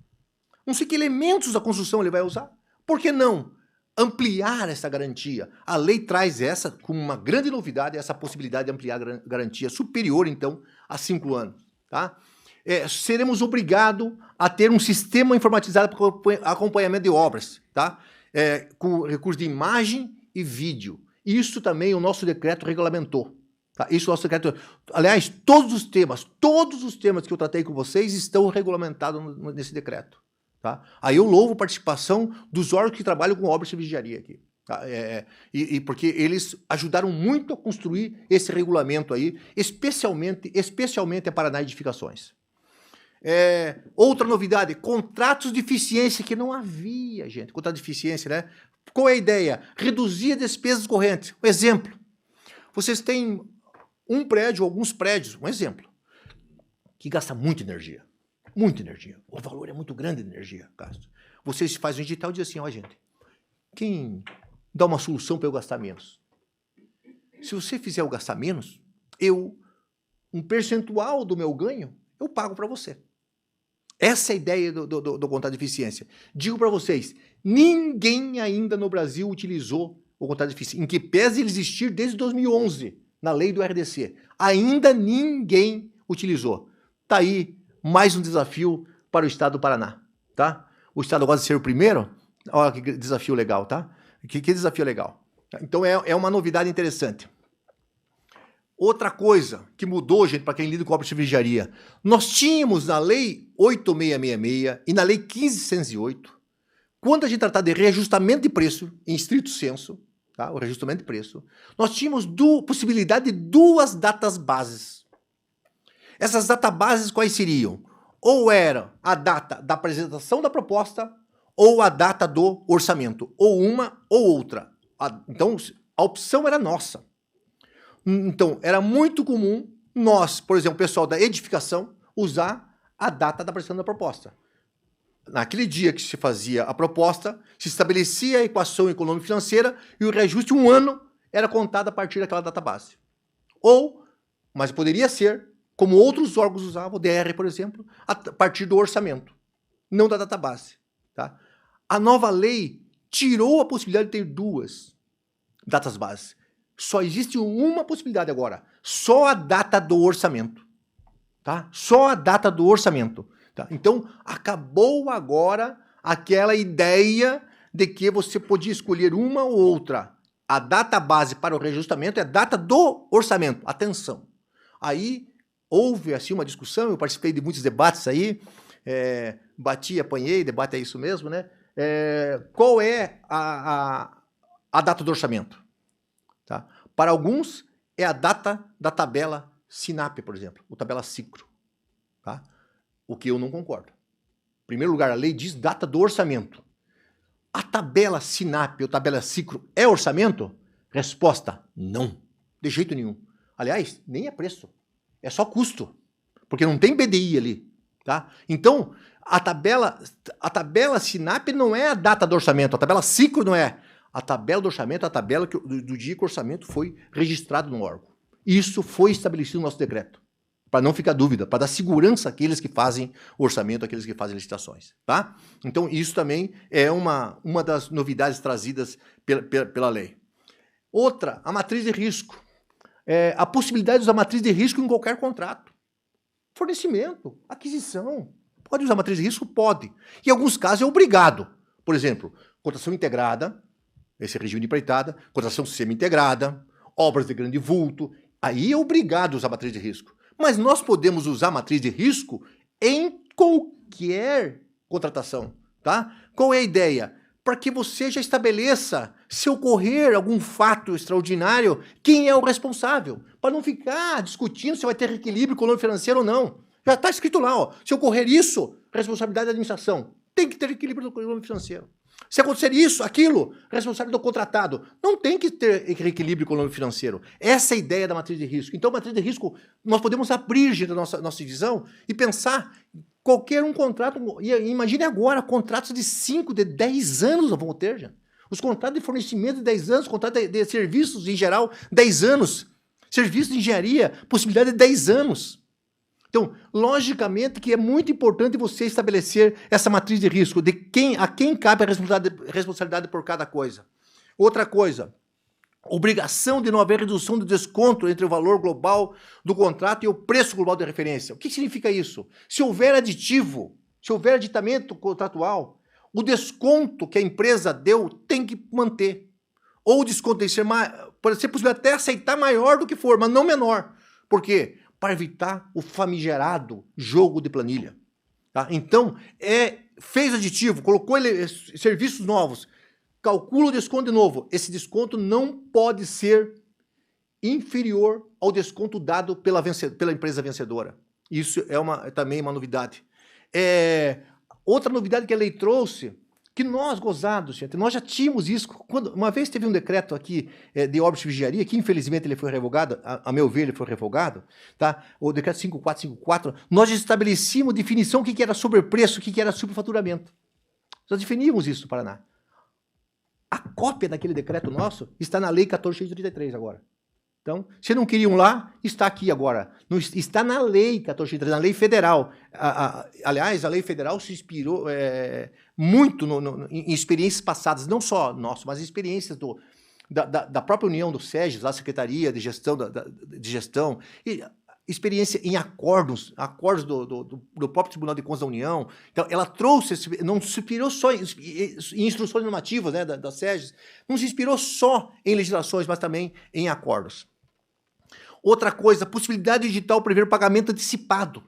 não sei que elementos da construção ele vai usar, por que não ampliar essa garantia? A lei traz essa como uma grande novidade, essa possibilidade de ampliar a garantia superior, então, a 5 anos. Tá? Seremos obrigados a ter um sistema informatizado para acompanhamento de obras, tá? Com recurso de imagem e vídeo. Isso também o nosso decreto regulamentou. Tá? Isso o nosso decreto. Aliás, todos os temas que eu tratei com vocês estão regulamentados nesse decreto. Tá? Aí eu louvo a participação dos órgãos que trabalham com obras de vigiaria aqui. Tá? Porque eles ajudaram muito a construir esse regulamento aí, especialmente a Paraná Edificações. Outra novidade, contratos de eficiência, que não havia, gente. Contrato de eficiência, né? Qual é a ideia? Reduzir as despesas correntes. Um exemplo. Vocês têm um prédio, alguns prédios, um exemplo, que gasta muita energia. Muita energia. O valor é muito grande de energia, Castro. Vocês fazem um edital e dizem assim, gente, quem dá uma solução para eu gastar menos? Se você fizer eu gastar menos, um percentual do meu ganho, eu pago para você. Essa é a ideia do contrato de eficiência. Digo para vocês, ninguém ainda no Brasil utilizou o contrato de eficiência, em que pese ele existir desde 2011, na lei do RDC. Ainda ninguém utilizou. Está aí mais um desafio para o Estado do Paraná, tá? O Estado gosta de ser o primeiro? Olha que desafio legal, tá? Que desafio legal. Então, é uma novidade interessante. Outra coisa que mudou, gente, para quem lida com obras de vigiaria, nós tínhamos na Lei 8666 e na Lei 1508, quando a gente tratava de reajustamento de preço, em estrito senso, tá? O reajustamento de preço, nós tínhamos possibilidade de 2 datas bases. Essas databases quais seriam? Ou era a data da apresentação da proposta, ou a data do orçamento, ou uma ou outra. Então, a opção era nossa. Então, era muito comum nós, por exemplo, o pessoal da edificação, usar a data da apresentação da proposta. Naquele dia que se fazia a proposta, se estabelecia a equação econômica financeira e o reajuste 1 ano era contado a partir daquela data base. Mas poderia ser, como outros órgãos usavam, o DR, por exemplo, a partir do orçamento, não da data base. Tá? A nova lei tirou a possibilidade de ter 2 datas bases. Só existe uma possibilidade agora, só a data do orçamento. Tá? Só a data do orçamento. Tá? Então, acabou agora aquela ideia de que você podia escolher uma ou outra. A data base para o reajustamento é a data do orçamento. Atenção. Aí houve assim uma discussão, eu participei de muitos debates aí, bati, apanhei, debate é isso mesmo, né? Qual é a data do orçamento? Tá? Para alguns, é a data da tabela SINAP, por exemplo, ou tabela SICRO. Tá? O que eu não concordo. Em primeiro lugar, a lei diz data do orçamento. A tabela SINAP ou tabela Cicro é orçamento? Resposta, não. De jeito nenhum. Aliás, nem é preço. É só custo. Porque não tem BDI ali. Tá? Então, a tabela SINAP não é a data do orçamento. A tabela Cicro não é. A tabela do orçamento é a tabela do dia que o orçamento foi registrado no órgão. Isso foi estabelecido no nosso decreto. Para não ficar dúvida, para dar segurança àqueles que fazem orçamento, àqueles que fazem licitações. Tá? Então, isso também é uma das novidades trazidas pela lei. Outra, a matriz de risco. A possibilidade de usar matriz de risco em qualquer contrato. Fornecimento, aquisição. Pode usar matriz de risco? Pode. Em alguns casos é obrigado. Por exemplo, contratação integrada, esse é regime de empreitada, contratação semi-integrada, obras de grande vulto. Aí é obrigado a usar matriz de risco. Mas nós podemos usar matriz de risco em qualquer contratação, tá? Qual é a ideia? Para que você já estabeleça, se ocorrer algum fato extraordinário, quem é o responsável. Para não ficar discutindo se vai ter reequilíbrio econômico financeiro ou não. Já está escrito lá, ó, se ocorrer isso, responsabilidade da administração. Tem que ter equilíbrio econômico financeiro. Se acontecer isso, aquilo, responsabilidade do contratado. Não tem que ter equilíbrio econômico financeiro. Essa é a ideia da matriz de risco. Então, a matriz de risco, nós podemos abrir a nossa visão e pensar qualquer um contrato. Imagine agora, contratos de 5, de 10 anos nós vamos ter, gente. Os contratos de fornecimento de 10 anos, contratos de serviços em geral, 10 anos. Serviços de engenharia, possibilidade de 10 anos. Então, logicamente que é muito importante você estabelecer essa matriz de risco, de a quem cabe a responsabilidade por cada coisa. Outra coisa, obrigação de não haver redução de desconto entre o valor global do contrato e o preço global de referência. O que significa isso? Se houver aditivo, se houver aditamento contratual, o desconto que a empresa deu tem que manter. Ou o desconto tem que ser, pode ser possível até aceitar maior do que for, mas não menor. Por quê? Para evitar o famigerado jogo de planilha. Tá? Então, fez aditivo, colocou serviços novos, calcula o desconto de novo. Esse desconto não pode ser inferior ao desconto dado pela empresa vencedora. Isso é também uma novidade. Outra novidade que a lei trouxe, que nós, gozados, gente, nós já tínhamos isso. Uma vez teve um decreto aqui de obras de vigiaria, que infelizmente ele foi revogado, a meu ver ele foi revogado, tá? O decreto 5454, nós estabelecíamos definição o que era sobrepreço, o que era superfaturamento. Nós definíamos isso no Paraná. A cópia daquele decreto nosso está na lei 14.133 agora. Então, se não queriam lá, está aqui agora. Está na lei 14.133, na lei federal. Aliás, a lei federal se inspirou muito em experiências passadas, não só nossas, mas experiências da própria União do SEGES, da Secretaria de Gestão, e experiência em acordos do próprio Tribunal de Contas da União. Então, ela trouxe, não se inspirou só em instruções normativas, né, da SEGES, não se inspirou só em legislações, mas também em acordos. Outra coisa, possibilidade digital prever pagamento antecipado.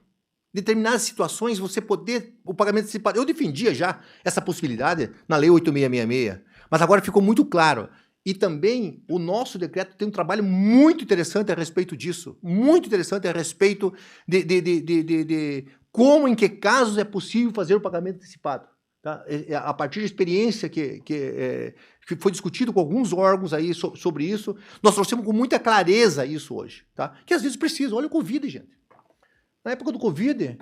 Em determinadas situações, você poder o pagamento antecipado. Eu defendia já essa possibilidade na Lei 8.666, mas agora ficou muito claro. E também o nosso decreto tem um trabalho muito interessante a respeito disso, muito interessante a respeito de como, em que casos é possível fazer o pagamento antecipado. Tá? A partir da experiência que foi discutido com alguns órgãos aí sobre isso, nós trouxemos com muita clareza isso hoje. Tá? Que às vezes precisa. Olha o Covid, gente. Na época do Covid,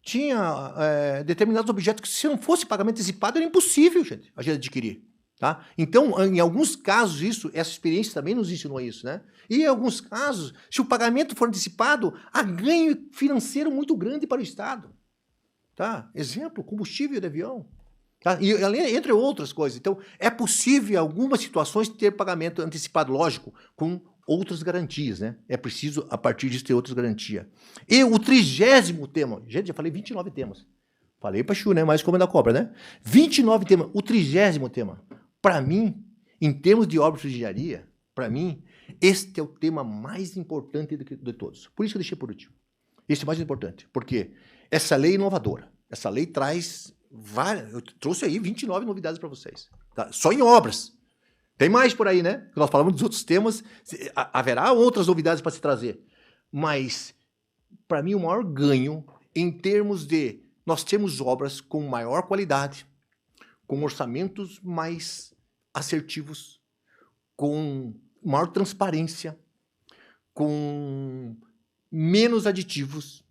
tinha determinados objetos que, se não fosse pagamento antecipado, era impossível, gente, a gente adquirir. Tá? Então, em alguns casos, essa experiência também nos ensinou isso, né? E em alguns casos, se o pagamento for antecipado, há ganho financeiro muito grande para o Estado. Tá? Exemplo, combustível de avião. Tá? E, entre outras coisas. Então, é possível, em algumas situações, ter pagamento antecipado, lógico, com outras garantias, né? É preciso, a partir disso, ter outras garantias. E o 30º tema, gente, já falei 29 temas. Falei para Chu, né? Mais como é da cobra, né? 29 temas. O 30º tema. Para mim, em termos de obras de engenharia, para mim, este é o tema mais importante de todos. Por isso que eu deixei por último. Esse é o mais importante. Porque essa lei é inovadora. Essa lei traz várias... Eu trouxe aí 29 novidades para vocês. Tá? Só em obras. Tem mais por aí, né? Nós falamos dos outros temas. Haverá outras novidades para se trazer. Mas, para mim, o maior ganho em termos de nós temos obras com maior qualidade, com orçamentos mais assertivos, com maior transparência, com menos aditivos.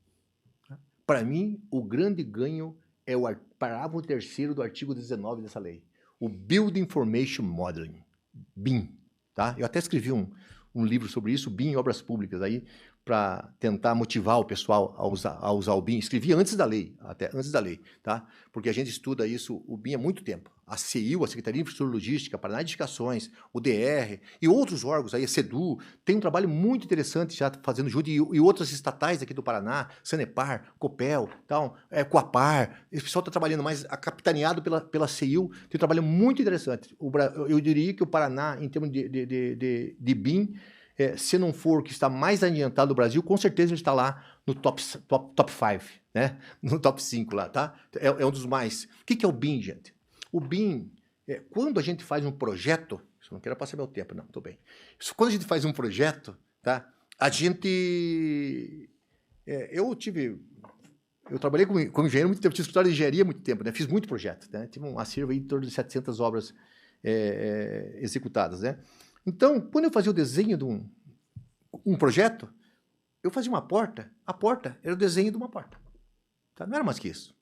Para mim, o grande ganho é o parágrafo 3º do artigo 19 dessa lei, o Building Information Modeling, BIM. Tá? Eu até escrevi um livro sobre isso, BIM em obras públicas, aí, para tentar motivar o pessoal a usar o BIM. Escrevi antes da lei, tá? Porque a gente estuda isso, o BIM há muito tempo. A CIU, a Secretaria de Infraestrutura e Logística, Paraná Edificações, o DR e outros órgãos, aí, a CEDU, tem um trabalho muito interessante já fazendo junto, e outras estatais aqui do Paraná, Sanepar, Copel, tal, Coapar, esse pessoal está trabalhando mais, capitaneado pela CIU, tem um trabalho muito interessante. Eu diria que o Paraná, em termos de BIM, se não for o que está mais adiantado do Brasil, com certeza ele está lá no top 5, né? No top 5 lá, tá? É um dos mais. O que é o BIM, gente? O BIM, quando a gente faz um projeto, eu não quero passar meu tempo, não, tô bem. Quando a gente faz um projeto, tá? A gente... Eu trabalhei como engenheiro muito tempo, tive escritório de engenharia há muito tempo, né? Fiz muito projeto, né? Tive um acervo aí de torno de 700 obras executadas, né? Então, quando eu fazia o desenho de um projeto, eu fazia uma porta, a porta era o desenho de uma porta. Tá? Não era mais que isso.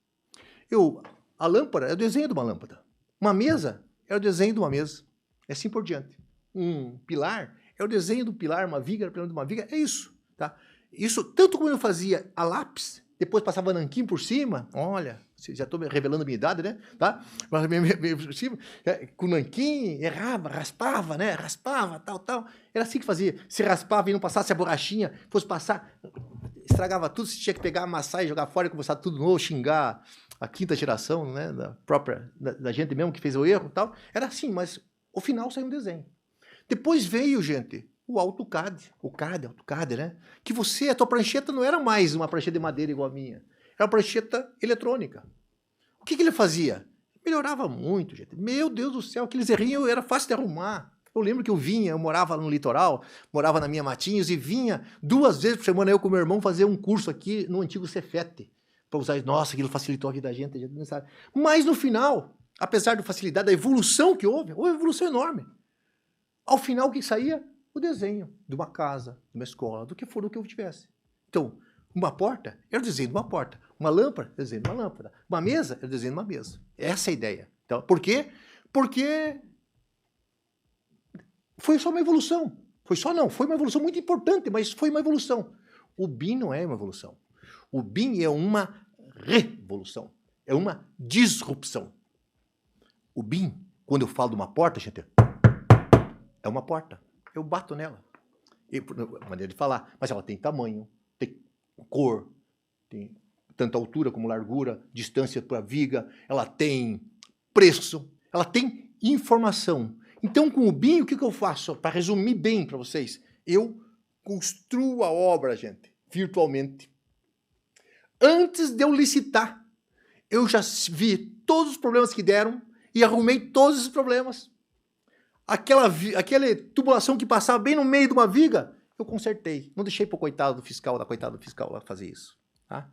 A lâmpada era o desenho de uma lâmpada. Uma mesa era o desenho de uma mesa. E assim por diante. Um pilar era o desenho do pilar, uma viga era o desenho de uma viga. É isso. Tá? Isso, tanto como eu fazia a lápis, depois passava nanquim por cima, olha, já estou revelando a minha idade, né? Tá? Por cima, com nanquim, errava, raspava, né? Raspava, tal. Era assim que fazia. Se raspava e não passasse a borrachinha, fosse passar, estragava tudo, se tinha que pegar, amassar e jogar fora e começar tudo novo, xingar a quinta geração, né? Da gente mesmo que fez o erro e tal. Era assim, mas ao final saiu um desenho. Depois veio, gente, o AutoCAD, AutoCAD, né? Que a tua prancheta não era mais uma prancheta de madeira igual a minha. Era uma prancheta eletrônica. O que ele fazia? Melhorava muito, gente. Meu Deus do céu, aqueles errinhos era fácil de arrumar. Eu lembro que eu morava no litoral, morava na minha Matinhos e vinha 2 vezes por semana eu com meu irmão fazer um curso aqui no antigo Cefete. Para usar, nossa, aquilo facilitou a vida da gente, a gente não sabe. Mas no final, apesar da facilidade, da evolução que houve uma evolução enorme. Ao final, o que saía? O desenho de uma casa, de uma escola, do que for o que eu tivesse. Então, uma porta era o desenho de uma porta. Uma lâmpada era o desenho de uma lâmpada. Uma mesa era o desenho de uma mesa. Essa é a ideia. Então, por quê? Porque foi só uma evolução. Foi uma evolução muito importante, mas foi uma evolução. O BIM não é uma evolução. O BIM é uma revolução. É uma disrupção. O BIM, quando eu falo de uma porta, gente, é uma porta. Eu bato nela. Maneira de falar. Mas ela tem tamanho, tem cor, tem tanto altura como largura, distância para a viga, ela tem preço, ela tem informação. Então, com o BIM, o que eu faço? Para resumir bem para vocês, eu construo a obra, gente, virtualmente. Antes de eu licitar, eu já vi todos os problemas que deram e arrumei todos os problemas. Aquela tubulação que passava bem no meio de uma viga, eu consertei. Não deixei para o coitado do fiscal, da coitada do fiscal lá fazer isso. Tá?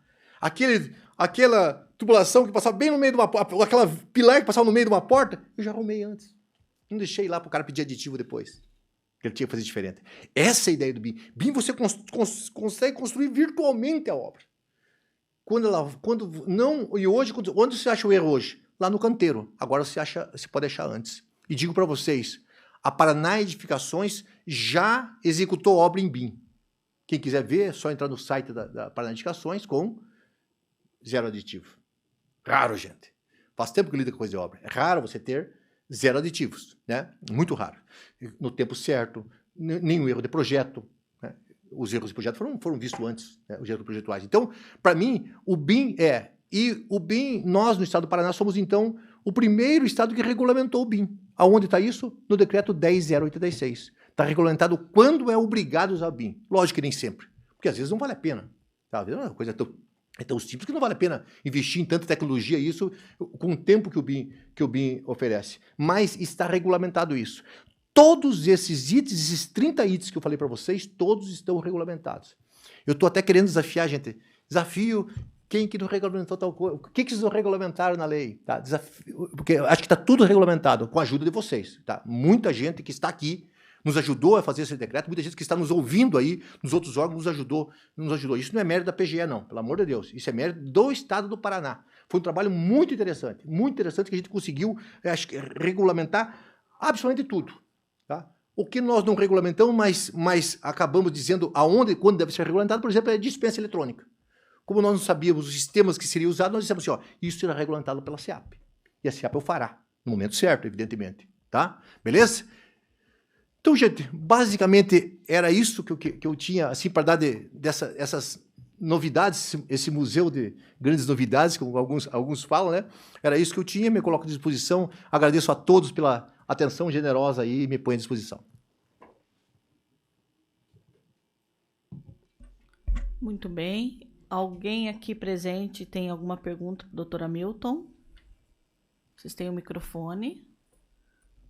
Aquela tubulação que passava bem no meio de uma porta, aquela pilar que passava no meio de uma porta, eu já arrumei antes. Não deixei lá para o cara pedir aditivo depois. Que ele tinha que fazer diferente. Essa é a ideia do BIM. BIM você consegue construir virtualmente a obra. Onde você acha o erro hoje? Lá no canteiro. Agora você pode achar antes. E digo para vocês, a Paraná Edificações já executou obra em BIM. Quem quiser ver, é só entrar no site da Paraná Edificações com 0 aditivo. Raro, gente. Faz tempo que eu lido com coisa de obra. É raro você ter 0 aditivos, né? Muito raro. No tempo certo, nenhum erro de projeto. Né? Os erros de projeto foram vistos antes, né? Os erros projetuais. Então, para mim, o BIM E o BIM, nós no estado do Paraná somos, então, o primeiro estado que regulamentou o BIM. Aonde está isso? No decreto 10.086. Está regulamentado quando é obrigado a usar o BIM. Lógico que nem sempre, porque às vezes não vale a pena. Tá? Às vezes é uma coisa tão simples que não vale a pena investir em tanta tecnologia, isso com o tempo que o BIM oferece. Mas está regulamentado isso. Todos esses itens, esses 30 itens que eu falei para vocês, todos estão regulamentados. Eu estou até querendo desafiar, gente. Desafio Quem que não regulamentou tal coisa? O que vocês não regulamentaram na lei? Tá? Porque eu acho que está tudo regulamentado com a ajuda de vocês. Tá? Muita gente que está aqui nos ajudou a fazer esse decreto, muita gente que está nos ouvindo aí, nos outros órgãos, nos ajudou. Isso não é mérito da PGE, não, pelo amor de Deus. Isso é mérito do Estado do Paraná. Foi um trabalho muito interessante que a gente conseguiu, acho que, regulamentar absolutamente tudo. Tá? O que nós não regulamentamos, mas acabamos dizendo aonde e quando deve ser regulamentado, por exemplo, é a dispensa eletrônica. Como nós não sabíamos os sistemas que seriam usados, nós dissemos assim, ó, isso será regulamentado pela SEAP. E a SEAP o fará, no momento certo, evidentemente. Tá? Beleza? Então, gente, basicamente era isso que eu tinha, assim, para dar essas novidades, esse museu de grandes novidades, como alguns falam, né? Era isso que eu tinha, me coloco à disposição. Agradeço a todos pela atenção generosa aí e me põe à disposição. Muito bem. Alguém aqui presente tem alguma pergunta para a doutora Milton? Vocês têm o microfone.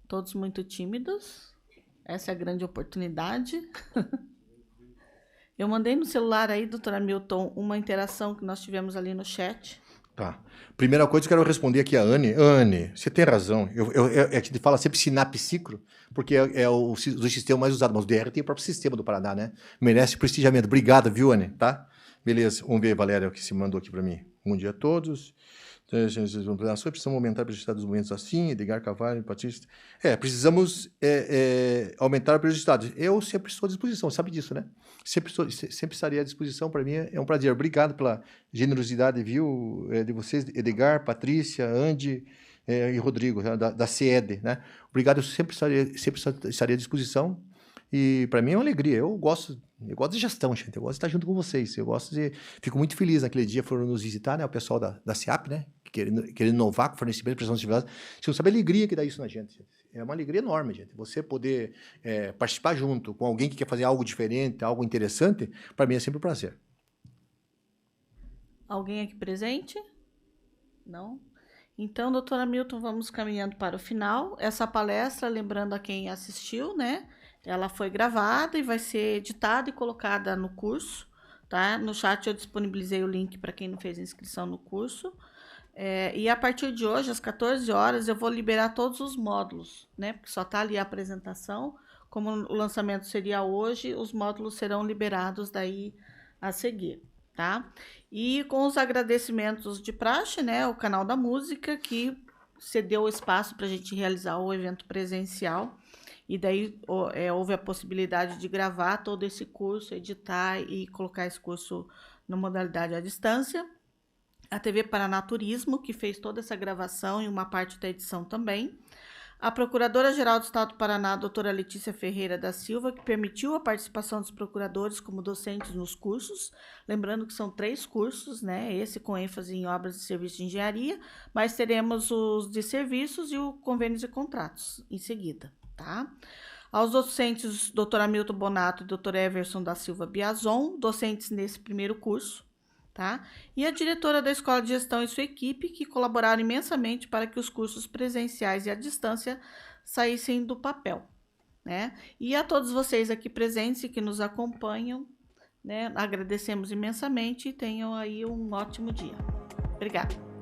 Todos muito tímidos. Essa é a grande oportunidade. Eu mandei no celular aí, doutora Milton, uma interação que nós tivemos ali no chat. Tá. Primeira coisa que eu quero responder aqui a Anne. Anne, você tem razão. A gente fala sempre Sinapsicro, porque é o sistema mais usado, mas o DR tem o próprio sistema do Paraná, né? Merece prestigiamento. Obrigado, viu, Anne? Tá? Beleza. Vamos ver, Valéria, o que se mandou aqui para mim. Bom dia a todos. Precisamos aumentar a periodicidade dos movimentos assim, Edgar Carvalho, Patrícia. Precisamos aumentar a periodicidade. Eu sempre estou à disposição, sabe disso, né? Sempre estaria à disposição, para mim é um prazer. Obrigado pela generosidade, viu, de vocês, Edgar, Patrícia, Andy e Rodrigo, da CED, né? Obrigado, eu sempre estaria à disposição. E para mim é uma alegria. Eu gosto de gestão, gente. Eu gosto de estar junto com vocês. Fico muito feliz naquele dia foram nos visitar, né? O pessoal da SEAP, né? Querendo inovar com fornecimento de prestação de serviços. Você não sabe a alegria que dá isso na gente. É uma alegria enorme, gente. Você poder participar junto com alguém que quer fazer algo diferente, algo interessante, para mim é sempre um prazer. Alguém aqui presente? Não? Então, doutora Milton, vamos caminhando para o final. Essa palestra, lembrando a quem assistiu, né? Ela foi gravada e vai ser editada e colocada no curso, tá? No chat eu disponibilizei o link para quem não fez inscrição no curso. E a partir de hoje, às 14 horas, eu vou liberar todos os módulos, né? Porque só está ali a apresentação. Como o lançamento seria hoje, os módulos serão liberados daí a seguir, tá? E com os agradecimentos de praxe, né? O Canal da Música, que cedeu o espaço para a gente realizar o evento presencial. E daí houve a possibilidade de gravar todo esse curso, editar e colocar esse curso na modalidade à distância. A TV Paraná Turismo, que fez toda essa gravação e uma parte da edição também. A Procuradora-Geral do Estado do Paraná, a doutora Letícia Ferreira da Silva, que permitiu a participação dos procuradores como docentes nos cursos. Lembrando que são 3 cursos, né? Esse com ênfase em obras e serviços de engenharia, mas teremos os de serviços e o convênios e contratos em seguida. Tá? Aos docentes, Dr. Hamilton Bonato e Dr. Everson da Silva Biazon, docentes nesse primeiro curso, tá? E a diretora da Escola de Gestão e sua equipe, que colaboraram imensamente para que os cursos presenciais e à distância saíssem do papel, né? E a todos vocês aqui presentes e que nos acompanham, né? Agradecemos imensamente e tenham aí um ótimo dia. Obrigada.